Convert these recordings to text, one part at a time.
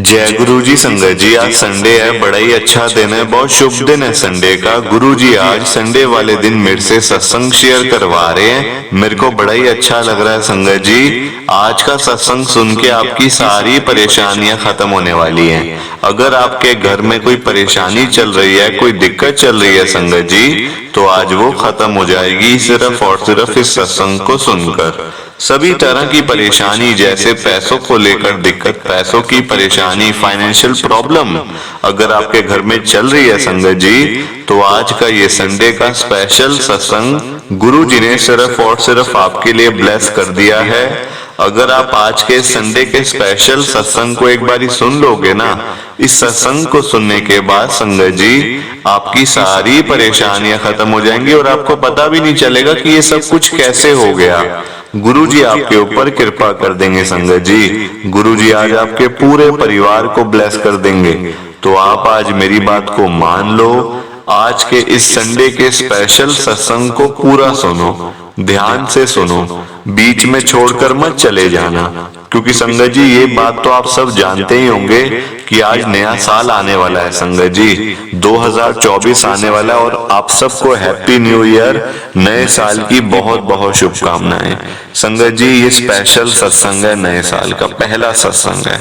जय गुरु जी। संगत जी, आज संडे है, बड़ा ही अच्छा दिन है, बहुत शुभ दिन है संडे का। गुरु जी आज संडे वाले दिन मेरे से सत्संग शेयर करवा रहे हैं। मेरे को बड़ा ही अच्छा लग रहा है संगत जी। आज का सत्संग सुन के आपकी सारी परेशानियां खत्म होने वाली हैं। अगर आपके घर में कोई परेशानी चल रही है, कोई दिक्कत चल रही है संगत जी, तो आज वो खत्म हो जाएगी सिर्फ और सिर्फ इस सत्संग को सुनकर। सभी तरह की परेशानी, जैसे पैसों को लेकर दिक्कत, पैसों की परेशानी, फाइनेंशियल प्रॉब्लम अगर आपके घर में चल रही है संगत जी, तो आज का ये संडे का स्पेशल सत्संग गुरु जी ने सिर्फ और सिर्फ आपके लिए ब्लेस कर दिया है। अगर आप आज के संडे के स्पेशल सत्संग को एक बारी सुन लोगे ना, इस सत्संग को सुनने के बाद संगत जी आपकी सारी परेशानियां खत्म हो जाएंगी और आपको पता भी नहीं चलेगा कि ये सब कुछ कैसे हो गया। गुरु जी आपके ऊपर कृपा कर देंगे संगत जी। गुरु जी आज आपके पूरे परिवार को ब्लेस कर देंगे। तो आप आज मेरी बात को मान लो, आज के इस संडे के स्पेशल सत्संग को पूरा सुनो, ध्यान से सुनो, बीच में छोड़कर मत चले जाना। क्योंकि संगत जी ये बात तो आप सब जानते ही होंगे कि आज नया साल आने वाला है संगत जी, 2024 आने वाला है और आप सबको हैप्पी न्यू ईयर, नए साल की बहुत बहुत शुभकामनाएं। संगत जी ये स्पेशल सत्संग है, नए साल का पहला सत्संग है।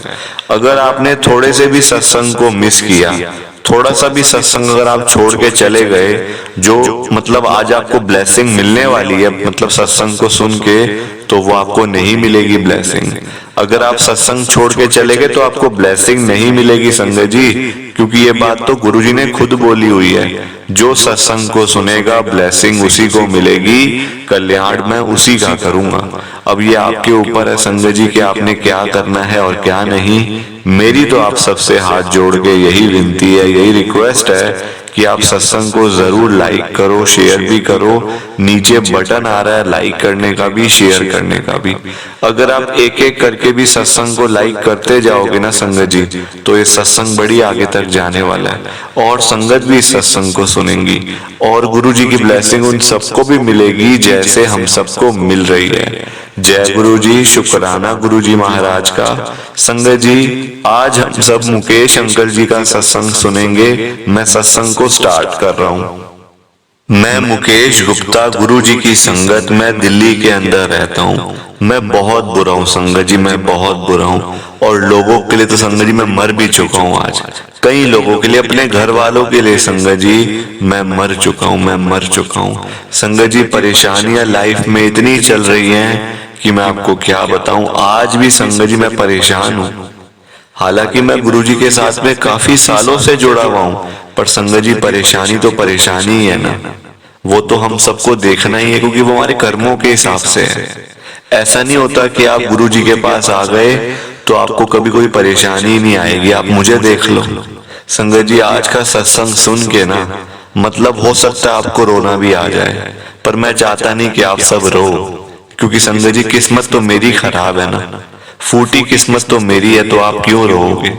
अगर आपने थोड़े से भी सत्संग को मिस किया, थोड़ा सा भी सत्संग अगर आप छोड़ के चले गए, जो मतलब आज आपको ब्लेसिंग मिलने वाली है, मतलब सत्संग को सुन के, तो वो आपको नहीं मिलेगी ब्लेसिंग। अगर आप सत्संग छोड़ के चले गए तो आपको ब्लेसिंग नहीं मिलेगी संगत जी, क्योंकि ये बात तो गुरु जी ने खुद बोली हुई है, जो सत्संग को सुनेगा ब्लेसिंग उसी को मिलेगी, कल्याण मैं उसी का करूंगा। अब ये आपके ऊपर है संगत जी कि आपने क्या करना है और क्या नहीं। मेरी तो आप सबसे हाथ जोड़ के यही विनती है, यही रिक्वेस्ट है कि आप सत्संग को जरूर लाइक करो, शेयर भी करो। नीचे बटन आ रहा है लाइक करने का भी, शेयर करने का भी। अगर आप एक एक करके भी सत्संग को लाइक करते जाओगे ना संगत जी, तो ये सत्संग बड़ी आगे तक जाने वाला है और संगत भी इस सत्संग को सुनेंगी और गुरु जी की ब्लेसिंग उन सबको भी मिलेगी जैसे हम सबको मिल रही है। जय गुरु जी, शुक्राना गुरु जी महाराज का। संगत जी आज हम सब मुकेश अंकल जी का सत्संग सुनेंगे। मैं सत्संग को स्टार्ट कर रहा हूँ। मैं मुकेश गुप्ता, गुरु जी की संगत में दिल्ली के अंदर रहता हूँ। मैं बहुत बुरा हूँ संगत जी, मैं बहुत बुरा हूँ और लोगों के लिए तो संगत जी मैं मर भी चुका हूँ। आज कई लोगों के लिए, अपने घर वालों के लिए संगत जी मैं मर चुका हूँ, मैं मर चुका हूँ। संगत जी परेशानियां लाइफ में इतनी चल रही हैं कि मैं आपको क्या बताऊं। आज भी संगत जी मैं परेशान हूं। हालांकि मैं गुरु जी के साथ में काफी सालों से जुड़ा हुआ हूं, पर संगत जी परेशानी तो परेशानी ही है ना, वो तो हम सबको देखना ही है, क्योंकि वो हमारे कर्मों के हिसाब से है। ऐसा नहीं होता कि आप गुरु जी के पास आ गए तो आपको कभी कोई परेशानी नहीं आएगी। आप मुझे देख लो संगत जी, आज का सत्संग सुन के ना, मतलब हो सकता है आपको रोना भी आ जाए, पर मैं चाहता नहीं कि आप सब रो, क्योंकि संगत जी किस्मत तो मेरी खराब है ना, फूटी किस्मत तो मेरी है। तो आप क्यों रोओगे,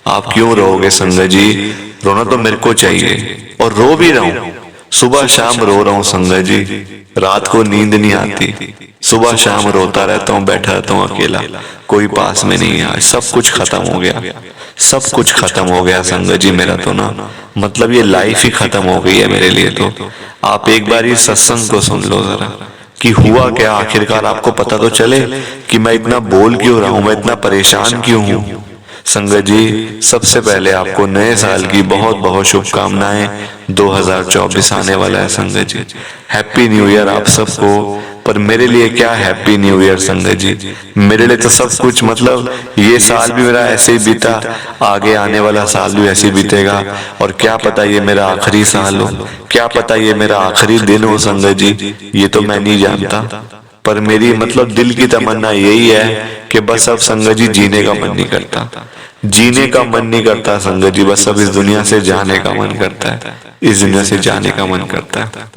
आप क्यों रोओगे संगत जी? रोना तो मेरे को चाहिए और रो भी रहा हूं, सुबह शाम रो रहा हूं संगत जी। रात को नींद नहीं आती, सुबह शाम रोता रहता हूँ, बैठा रहता हूँ अकेला, कोई पास में नहीं है। सब कुछ खत्म हो गया, सब कुछ खत्म हो गया संगत जी। मेरा तो ना मतलब ये लाइफ ही खत्म हो गई है मेरे लिए। तो आप एक बार इस सत्संग को सुन लो जरा कि हुआ क्या आखिरकार, आपको पता तो चले कि मैं इतना बोल क्यों रहा हूं, मैं इतना परेशान क्यों हूं। संगत जी सबसे पहले आपको नए साल की बहुत बहुत शुभकामनाएं। 2024 आने वाला है संगत जी, हैप्पी न्यू ईयर आप सबको। पर मेरे लिए क्या हैप्पी न्यू ईयर संगत जी, मेरे लिए तो सब कुछ, मतलब ये साल भी मेरा ऐसे ही बीता, आगे आने वाला साल भी ऐसे ही बीतेगा और क्या पता ये मेरा आखिरी साल हो, क्या पता ये मेरा आखिरी दिन हो संगत जी, ये तो मैं नहीं जानता। पर मेरी मतलब दिल की तमन्ना यही है कि बस अब संगत जी जीने का मन नहीं करता, जीने का मन नहीं करता संगत जी, बस अब इस दुनिया से जाने का मन करता है, इस दुनिया से जाने का मन करता है।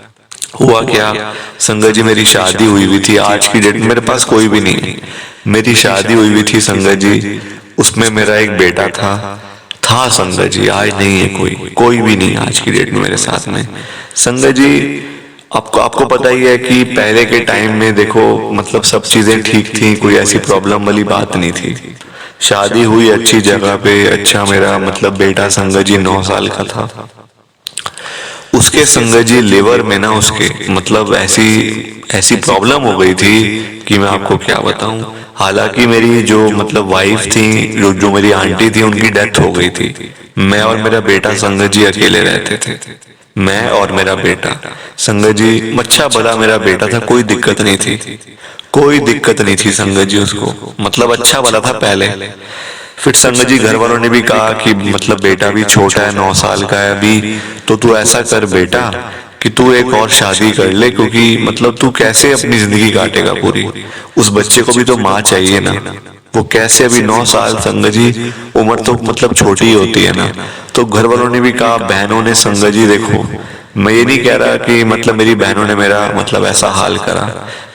हुआ क्या संगत जी, मेरी शादी हुई हुई थी। आज की डेट में मेरे पास कोई भी नहीं, मेरी शादी हुई हुई थी संगत जी। उसमें मेरा एक बेटा था संगत जी, आज नहीं है कोई भी नहीं आज की डेट में मेरे साथ में संगत जी। आपको पता ही है कि पहले के टाइम में देखो, मतलब सब चीजें ठीक थी, कोई ऐसी प्रॉब्लम वाली बात नहीं थी। शादी हुई अच्छी जगह पे, अच्छा मेरा मतलब बेटा संगत जी 9 साल का था। उसके संगत जी लिवर में ना उसके मतलब ऐसी ऐसी प्रॉब्लम हो गई थी कि मैं आपको क्या बताऊं। हालांकि मेरी जो मतलब वाइफ थी, जो मेरी आंटी थी, उनकी डेथ हो गई थी। मैं और मेरा बेटा संगत जी अकेले रहते थे, मैं और मेरा बेटा। संगत जी अच्छा भला मेरा बेटा था, कोई दिक्कत नहीं थी, कोई दिक्कत नहीं थी संगत जी उसको, मतलब अच्छा भला था पहले। फिर संगत जी घर वालों ने भी कहा कि मतलब बेटा भी छोटा है, 9 साल का है अभी, तो तू ऐसा कर बेटा कि तू एक और शादी कर ले, क्योंकि मतलब तू कैसे अपनी जिंदगी काटेगा पूरी, उस बच्चे को भी तो माँ चाहिए ना। वो कैसे, अभी 9 साल संगत जी, उम्र तो मतलब छोटी ही होती है ना। तो घर वालों ने भी कहा, बहनों ने, संगत जी देखो मैं ये नहीं कह रहा कि मतलब मेरी बहनों ने मेरा मतलब ऐसा हाल करा,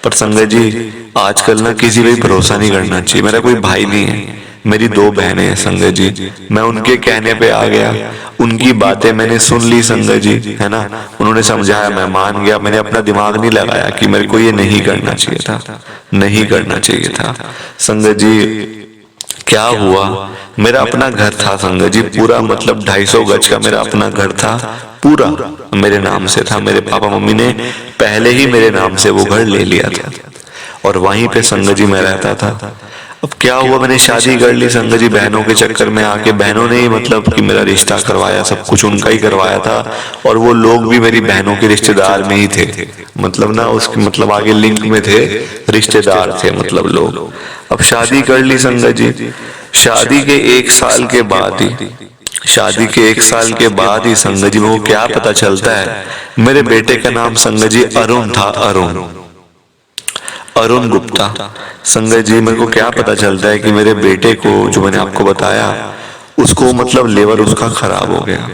पर संगत जी आजकल ना किसी पे भरोसा नहीं करना चाहिए। मेरा कोई भाई नहीं है, मेरी 2 बहनें हैं संगत जी। मैं उनके कहने पे आ गया, उनकी बातें मैंने सुन ली संगत जी, है ना। उन्होंने समझाया, मैं मान गया, मैंने अपना दिमाग नहीं लगाया कि मेरे को ये नहीं करना चाहिए था, नहीं करना चाहिए था। संगत जी क्या हुआ, मेरा अपना घर था संगत जी, पूरा मतलब 250 गज का मेरा अपना घर था, पूरा मेरे नाम से था। मेरे पापा मम्मी ने पहले ही मेरे नाम से वो घर ले लिया था और वहीं पे संगत जी मैं रहता था। अब क्या हुआ, मैंने शादी कर ली संगत जी, बहनों के चक्कर में आके। बहनों ने ही मतलब कि मेरा रिश्ता करवाया, सब कुछ उनका ही करवाया था, और वो लोग भी मेरी बहनों के रिश्तेदार में ही थे, मतलब ना उसके मतलब आगे लिंक में थे, रिश्तेदार थे मतलब लोग। अब शादी कर ली संगत जी, शादी के 1 साल के बाद ही, शादी के 1 साल के बाद ही संगत जी वो क्या पता चलता है, मेरे बेटे का नाम संगत जी अरुण था, अरुण, अरुण गुप्ता। संगत जी मेरे को क्या पता चलता है कि मेरे बेटे को, जो मैंने आपको बताया, उसको मतलब लिवर उसका खराब हो गया।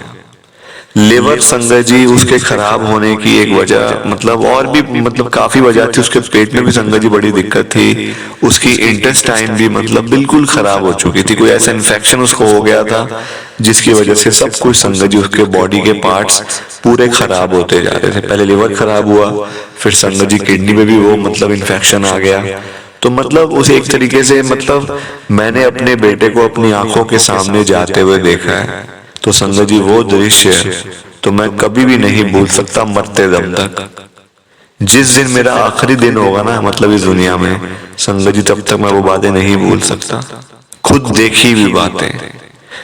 लिवर संगत जी उसके खराब होने की एक वजह, मतलब और भी मतलब काफी वजह थी। उसके पेट में भी संगत जी बड़ी दिक्कत थी, उसकी इंटेस्टाइन भी मतलब बिल्कुल खराब हो चुकी थी, कोई ऐसा इन्फेक्शन उसको हो गया था जिसकी वजह से सब कुछ संगत जी उसके बॉडी के पार्ट्स पूरे खराब होते जा रहे थे। पहले लिवर खराब हुआ, फिर संगत जी किडनी में भी वो मतलब इन्फेक्शन आ गया। तो मतलब उसे एक तरीके से मतलब मैंने अपने बेटे को अपनी आंखों के सामने जाते हुए देखा है। तो संगत जी वो दृश्य तो मैं कभी भी नहीं भूल सकता, मरते दम तक। जिस दिन मेरा आखिरी दिन होगा ना मतलब इस दुनिया में संगत जी, तब तक मैं वो बातें नहीं भूल सकता, खुद देखी हुई बातें।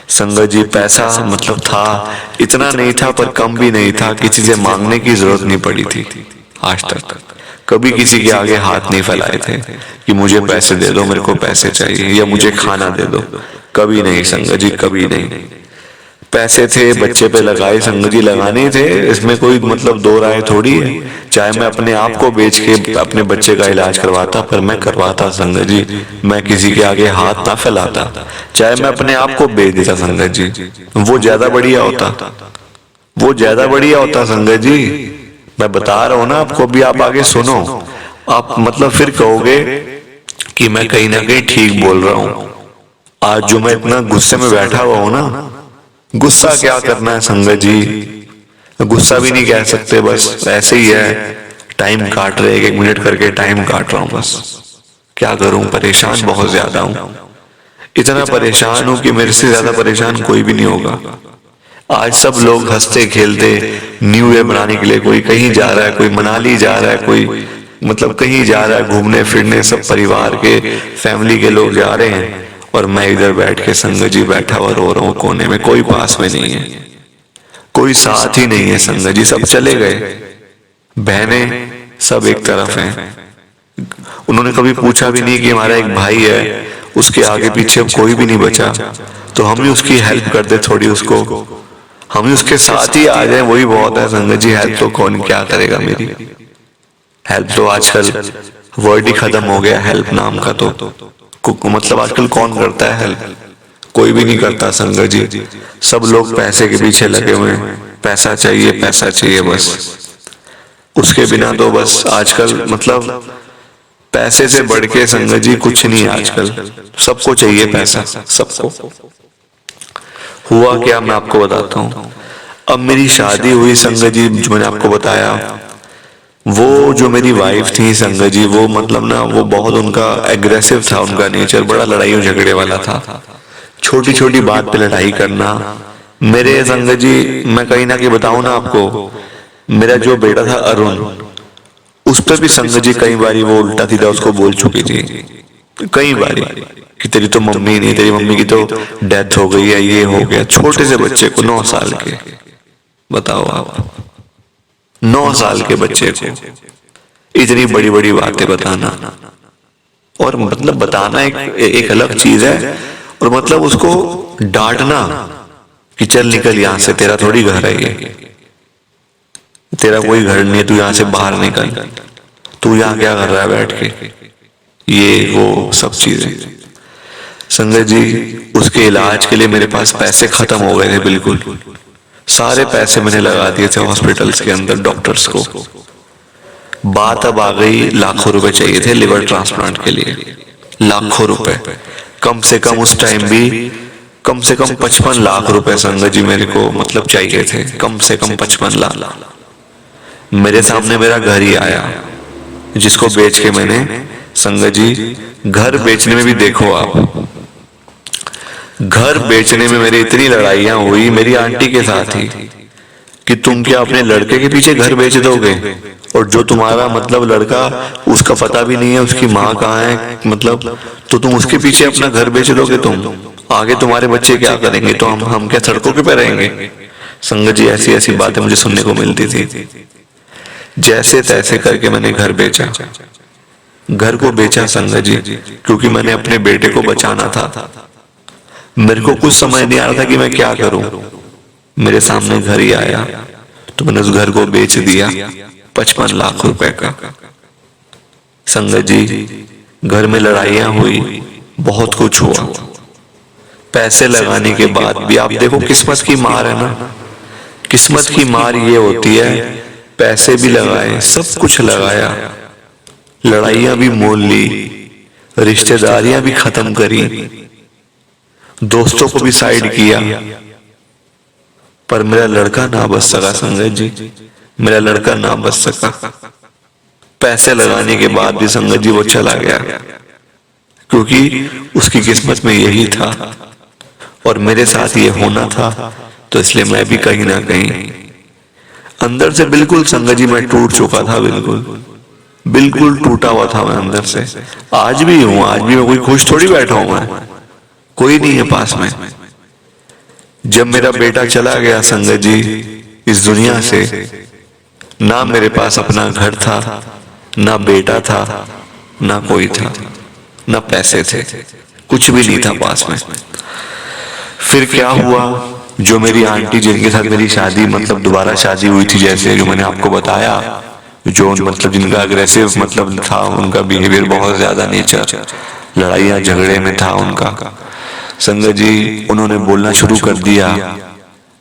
संगत जी पैसा मतलब था, इतना नहीं था पर कम भी नहीं था, किसी से मांगने की जरूरत नहीं पड़ी थी आज तक। कभी किसी के आगे हाथ नहीं फैलाए थे कि मुझे पैसे दे दो, मेरे को पैसे चाहिए, या मुझे खाना दे दो, कभी नहीं संगत जी, कभी नहीं। पैसे थे बच्चे पे लगाए संगत जी, लगाने थे, इसमें कोई मतलब दो राय थोड़ी है। चाहे मैं अपने आप को बेच के अपने बच्चे का इलाज करवाता, पर मैं करवाता संगत जी, मैं किसी के आगे हाथ ना फैलाता। चाहे मैं अपने आप को बेच देता संगत जी, वो ज्यादा बढ़िया होता, वो ज्यादा बढ़िया होता संगत जी। मैं बता रहा हूं ना आपको, अभी आप आगे सुनो, आप मतलब फिर कहोगे कि मैं कहीं ना कहीं ठीक बोल रहा हूं। आज जो मैं इतना गुस्से में बैठा हुआ हूं ना, गुस्सा क्या करना है संगत जी, गुस्सा भी नहीं कह सकते, बस ऐसे ही है, टाइम काट रहे, 1 मिनट करके टाइम काट रहा हूं बस। क्या करूं, परेशान बहुत ज्यादा हूं, इतना परेशान हूं कि मेरे से ज्यादा परेशान कोई भी नहीं होगा। आज सब लोग हंसते खेलते न्यू ईयर मनाने के लिए, कोई कहीं जा रहा है, कोई मनाली जा रहा है, कोई मतलब कहीं जा रहा है घूमने फिरने, सब परिवार के फैमिली के लोग जा रहे हैं, और मैं इधर बैठ के संगत जी बैठा हुआ रो रहा हूँ कोने में। कोई पास में नहीं है, कोई साथ ही नहीं है संगत जी, सब चले गए, बहनें सब एक तरफ हैं। उन्होंने कभी पूछा भी नहीं कि हमारा एक भाई है, उसके आगे पीछे अब कोई भी नहीं बचा, तो हम ही उसकी हेल्प कर दे थोड़ी, उसको हम ही उसके साथ ही आ जाए, वही बहुत है संगत जी। हेल्प तो कौन क्या करेगा मेरी, हेल्प तो आजकल वर्ड ही खत्म हो गया हेल्प नाम का, तो मतलब आजकल कौन करता है हेल्प, कोई भी नहीं करता संगत जी। सब लोग पैसे के पीछे लगे हुए हैं, पैसा चाहिए, पैसा चाहिए बस, उसके बिना तो बस आजकल मतलब पैसे से बढ़ के संगत जी कुछ नहीं है आजकल, सबको चाहिए पैसा, सबको। हुआ क्या मैं आपको बताता हूँ। अब मेरी शादी हुई संगत जी, जो मैंने आपको बताया, वो जो मेरी वाइफ थी संगत जी, वो मतलब ना वो बहुत उनका एग्रेसिव था, उनका नेचर बड़ा लड़ाई झगड़े वाला था। छोटी छोटी बात पे लड़ाई करना। मेरे संगत जी मैं कहीं ना कहीं बताऊं ना आपको, मेरा जो बेटा था अरुण, उस पर भी संगत जी कई बारी वो उल्टा सीधा उसको बोल चुकी थी, कई बारी, कि तेरी तो मम्मी नहीं, तेरी मम्मी की तो डेथ हो गई है, ये हो गया। छोटे से बच्चे को, 9 साल के, बताओ आप, 9 साल के बच्चे को इतनी बड़ी बड़ी बातें बताना। और मतलब बताना एक अलग चीज है, और मतलब उसको डांटना कि चल निकल यहां से, तेरा थोड़ी घर है ये, तेरा कोई घर नहीं है, तू यहां से बाहर निकल, तू यहाँ क्या कर रहा है बैठ के, ये वो सब चीजें। संगत जी उसके इलाज के लिए मेरे पास पैसे खत्म हो गए थे बिल्कुल, सारे पैसे मैंने लगा दिए थे हॉस्पिटल्स के अंदर, डॉक्टर्स को। बात अब आ गई, लाखों रुपए चाहिए थे लिवर ट्रांसप्लांट के लिए, लाखों रुपए। कम से कम उस टाइम भी कम से कम 55 लाख रुपए संगत जी मेरे को मतलब चाहिए थे, कम से कम 55 लाख। मेरे सामने मेरा घर ही आया, जिसको बेच के मैंने, संगत जी घर बेचने में भी देखो आप, घर बेचने में मेरी इतनी लड़ाइयां हुई मेरी आंटी के साथ ही, कि तुम क्या अपने लड़के के पीछे घर बेच दोगे, और जो तुम्हारा मतलब लड़का, उसका पता भी नहीं है उसकी माँ कहाँ है, मतलब तो तुम उसके पीछे अपना घर बेच दोगे, तुम आगे तुम्हारे बच्चे क्या करेंगे, तो हम क्या सड़कों पे रहेंगे। संगत जी ऐसी ऐसी बातें मुझे सुनने को मिलती थी। जैसे तैसे करके मैंने घर बेचा, घर को बेचा संगत जी, क्योंकि मैंने अपने बेटे को बचाना था। मेरे को कुछ समझ नहीं आ रहा था कि मैं क्या करूं। मेरे सामने घर ही आया तो मैंने उस घर को बेच दिया 55 लाख रुपए का। संगत जी घर में लड़ाइयां हुई, बहुत कुछ हुआ, पैसे लगाने के बाद भी आप देखो किस्मत की मार है ना, किस्मत की मार ये होती है, पैसे भी लगाए, सब कुछ लगाया, लड़ाइयां भी मोल ली, रिश्तेदारियां भी खत्म करी, दोस्तों को भी साइड किया, पर मेरा लड़का ना बच सका संगत जी, मेरा लड़का ना बच सका। पैसे लगाने के बाद भी संगत जी वो चला गया, क्योंकि उसकी किस्मत में यही था और मेरे साथ ये होना था, तो इसलिए मैं भी कहीं ना कहीं अंदर से बिल्कुल संगत जी मैं टूट चुका था, बिल्कुल बिल्कुल टूटा हुआ था मैं अंदर से। आज भी हूं, आज भी मैं कोई खुश थोड़ी बैठा हूं, मैं कोई नहीं है पास में। जब मेरा बेटा चला गया संगत जी इस दुनिया से, ना मेरे पास अपना घर था, ना बेटा था, ना कोई था, ना पैसे थे, कुछ भी नहीं था पास में। फिर क्या हुआ, जो मेरी आंटी जिनके साथ मेरी शादी मतलब दोबारा शादी हुई थी, जैसे जो मैंने आपको बताया, जो मतलब जिनका अग्रेसिव मतलब था, उनका बिहेवियर बहुत ज्यादा नेचर, लड़ाइयां झगड़े में था उनका। संगत जी उन्होंने बोलना शुरू कर दिया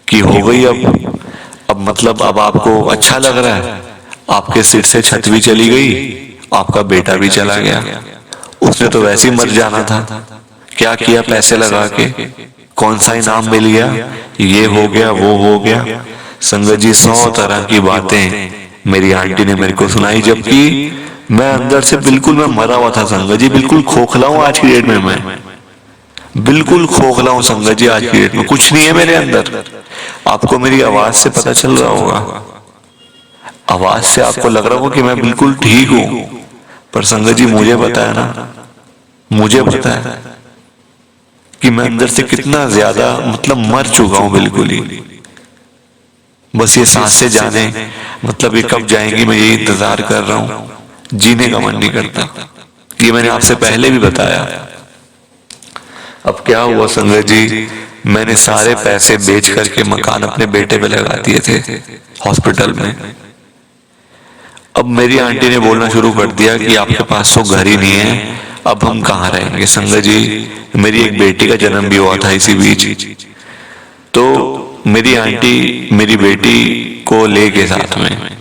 कि हो गई अब मतलब अब आपको अच्छा लग रहा है, आपके सिर से छत भी चली गई, आपका बेटा भी चला गया, उसने तो वैसे ही मर जाना था, क्या किया पैसे लगा के, कौन सा इनाम मिल गया, ये हो गया वो हो गया। संगत जी 100 तरह की बातें मेरी आंटी ने मेरे को सुनाई, जबकि मैं अंदर से बिल्कुल मैं मरा हुआ था संगत जी, बिल्कुल खोखला हूं आज की डेट में, मैं बिल्कुल खोखला हूं संगत जी आज की डेट में, कुछ नहीं है मेरे अंदर। आपको मेरी आवाज से पता चल रहा होगा, आवाज से आपको लग रहा होगा कि मैं बिल्कुल ठीक हूं, पर संगत जी मुझे पता है ना, मुझे पता है कि मैं अंदर से कितना ज्यादा मतलब मर चुका हूं बिल्कुल ही। बस ये सांसें जाने मतलब ये कब जाएंगी, मैं ये इंतजार कर रहा हूं, जीने का मन नहीं करता। ये मैंने आपसे पहले भी बताया। अब क्या हुआ संगत जी, मैंने सारे पैसे बेच करके मकान अपने बेटे पे लगा दिए थे हॉस्पिटल में। अब मेरी आंटी ने बोलना शुरू कर दिया कि आपके पास तो घर ही नहीं है, अब हम कहाँ रहेंगे। संगत जी मेरी एक बेटी का जन्म भी हुआ था इसी बीच, तो मेरी आंटी मेरी बेटी को लेके साथ में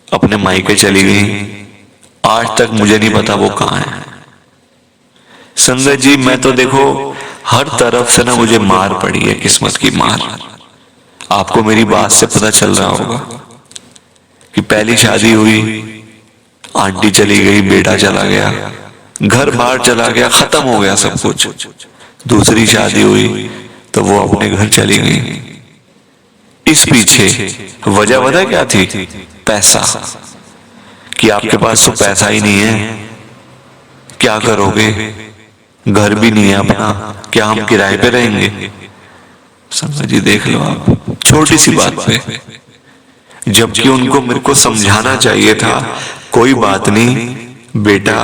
अपने मायके चली गई। आज तक मुझे नहीं पता वो कहाँ है। संगत जी मैं तो देखो हर तरफ से ना मुझे मार पड़ी है, किस्मत की मार। आपको मेरी बात से पता चल रहा होगा कि पहली शादी हुई, आंटी चली गई, बेटा चला गया, घर बाहर चला गया, खत्म हो गया सब कुछ। दूसरी शादी हुई तो वो अपने घर चली गई। इस पीछे वजह पता क्या थी? पैसा। कि आपके पास तो पैसा ही नहीं है, क्या करोगे? घर भी नहीं है अपना, क्या हम किराए पे रहेंगे? संगत जी देख लो आप, छोटी सी बात पे, जबकि उनको मेरे को समझाना चाहिए था कोई बात नहीं बेटा।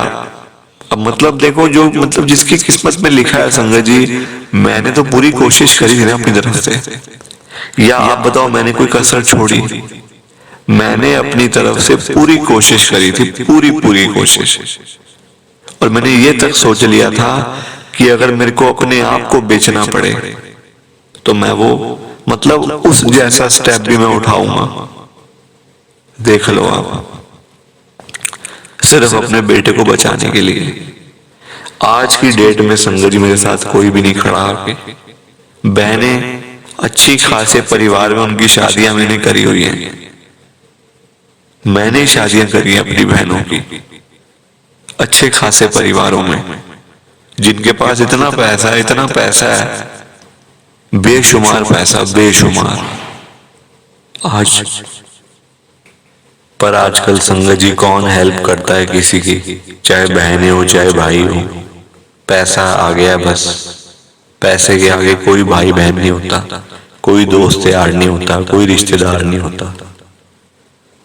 अब मतलब देखो, जो मतलब जिसकी किस्मत में लिखा है संगत जी, मैंने तो पूरी कोशिश करी थी ना अपनी तरफ से, या आप बताओ मैंने कोई कसर छोड़ी? मैंने अपनी तरफ से पूरी कोशिश करी थी, पूरी कोशिश। और मैंने ये तक सोच लिया था कि अगर मेरे को अपने आप को बेचना पड़े तो मैं वो मतलब उस जैसा स्टेप भी मैं उठाऊंगा। देख लो आप, सिर्फ अपने बेटे को बचाने के लिए। आज की डेट में संगत जी मेरे साथ कोई भी नहीं खड़ा आके। बहनें अच्छी खासे परिवार में, उनकी शादियां मैंने करी हुई हैं, मैंने शादियां करी हैं अपनी बहनों की, अच्छे खासे परिवारों में, जिनके पास इतना पैसा है, बेशुमार पैसा, बेशुमार। आज पर आजकल संगत जी कौन हेल्प करता है किसी की? चाहे बहनें हो चाहे भाई हो, पैसा आ गया बस। पैसे के आगे कोई भाई बहन नहीं होता, कोई दोस्त यार नहीं होता, कोई रिश्तेदार नहीं होता।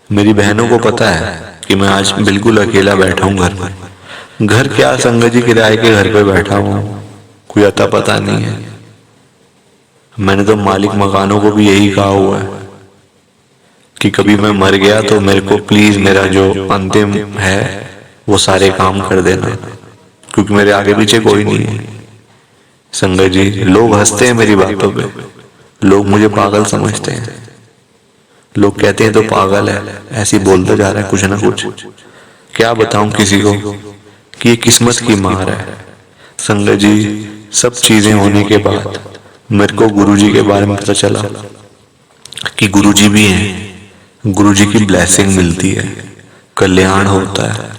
मेरी बहनों को पता है कि मैं आज बिल्कुल अकेला बैठा हूं घर में। घर क्या संगत जी, किराए के घर पे बैठा हूं, कोई अता पता नहीं है। मैंने तो मालिक मकानों को भी यही कहा हुआ है कि कभी मैं मर गया तो मेरे को प्लीज मेरा जो अंतिम है वो सारे काम कर देना, क्योंकि मेरे आगे पीछे कोई नहीं है। संगत जी लोग हंसते हैं मेरी बातों पे, लोग मुझे पागल समझते हैं, लोग कहते हैं तो पागल है, ऐसी बोलता जा रहा है कुछ ना कुछ। क्या बताऊं किसी को कि ये किस्मत की मार है। संगत जी सब चीजें होने के बाद मेरे को गुरुजी के बारे में पता चला कि गुरुजी भी हैं, गुरुजी की ब्लेसिंग मिलती है, कल्याण होता है।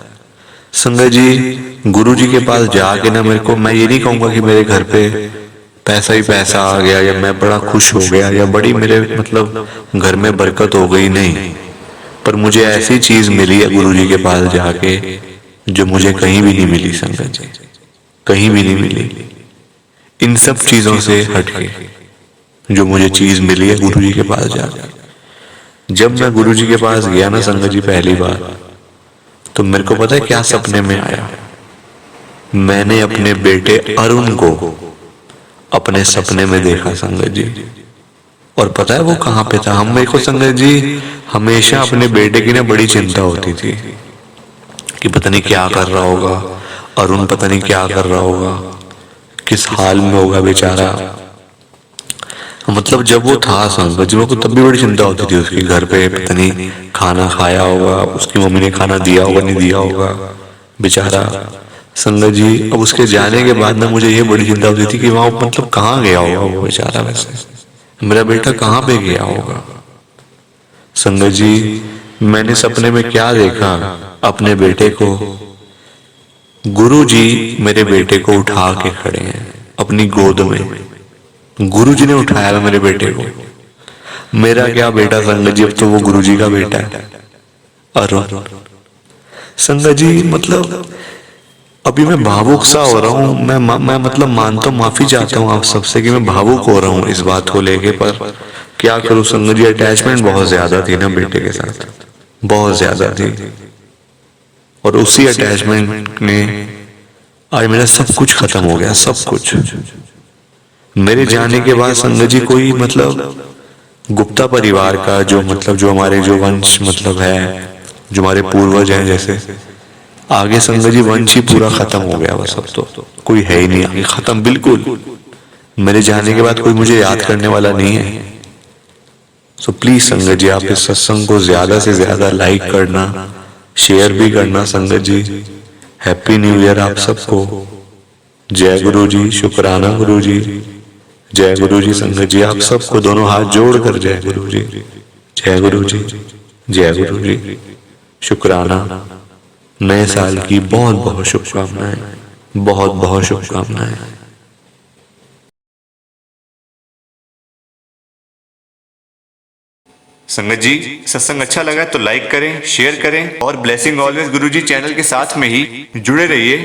संगत जी गुरुजी के पास जाके ना मेरे को, मैं ये नहीं कहूंगा कि मेरे घर पे पैसा ही पैसा आ गया या मैं बड़ा खुश हो गया या बड़ी मेरे मतलब घर में बरकत हो गई, नहीं। पर मुझे ऐसी चीज मिली है गुरुजी के पास जाके जो मुझे कहीं भी नहीं मिली संगत जी, कहीं भी नहीं मिली। इन सब चीजों से हटके जो मुझे चीज मिली है गुरुजी के पास जाके। जब मैं गुरुजी के पास गया ना संगत जी पहली बार, तो मेरे को पता है क्या सपने में आया? मैंने अपने बेटे अरुण को अपने सपने में देखा संगत जी। और पता है वो कहाँ पे था? हम मेरे को संगत जी हमेशा अपने बेटे की ना बड़ी चिंता होती थी कि पता नहीं क्या कर रहा होगा अरुण, पता नहीं क्या कर रहा होगा, किस हाल में होगा बेचारा। मतलब जब वो था संगत जी, को तब भी बड़ी चिंता होती थी उसकी, घर पे पता नहीं खाना खाया होगा, उसकी मम्मी ने खाना दिया होगा नहीं दिया होगा बेचारा संगत जी। अब उसके जाने के बाद ना मुझे ये बड़ी चिंता होती थी कि वहां मतलब कहाँ गया होगा वो बेचारा, वैसे मेरा बेटा कहाँ पे गया होगा। संगत जी मैंने सपने में क्या देखा? अपने बेटे को, गुरुजी मेरे बेटे को उठा के खड़े हैं अपनी गोद में। गुरुजी ने उठाया मेरे बेटे को। मेरा क्या बेटा संगत जी, अब तो वो गुरुजी का बेटा है अरुण। संगत जी मतलब अभी मैं भावुक सा हो रहा हूँ। मैं मतलब मानता हूँ, माफी चाहता हूँ आप सबसे कि मैं भावुक हो रहा हूँ इस बात को लेके, पर क्या करूँ संगत जी, अटैचमेंट बहुत ज्यादा थी ना बेटे के साथ, बहुत ज्यादा थी। और उसी अटैचमेंट ने आज मेरा सब कुछ खत्म हो गया, सब कुछ। मेरे जाने के बाद संगत जी कोई मतलब गुप्ता परिवार का जो मतलब जो हमारे जो वंश मतलब है, जो हमारे पूर्वज हैं, जैसे आगे संगत जी वंश ही पूरा खत्म हो गया बस। अब तो कोई है ही नहीं आगे, खत्म बिल्कुल। मेरे जाने के बाद कोई मुझे याद करने वाला नहीं है। सो प्लीज संगत जी आप इस सत्संग को ज्यादा से ज्यादा लाइक करना, शेयर भी करना संगत जी। हैप्पी न्यू ईयर आप सबको। जय गुरु जी, शुक्राना गुरु जी, जय गुरु जी। संगत जी आप सबको दोनों हाथ जोड़कर जय गुरु जी, जय गुरु जी, जय गुरु जी, शुक्राना। नए साल की बहुत बहुत शुभकामनाएं, बहुत बहुत शुभकामनाएं। संगत जी, सत्संग अच्छा लगा तो लाइक करें, शेयर करें और ब्लेसिंग ऑलवेज गुरुजी चैनल के साथ में ही जुड़े रहिए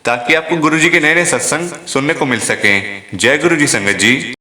ताकि आपको गुरुजी के नए नए सत्संग सुनने को मिल सकें। जय गुरुजी संगत जी।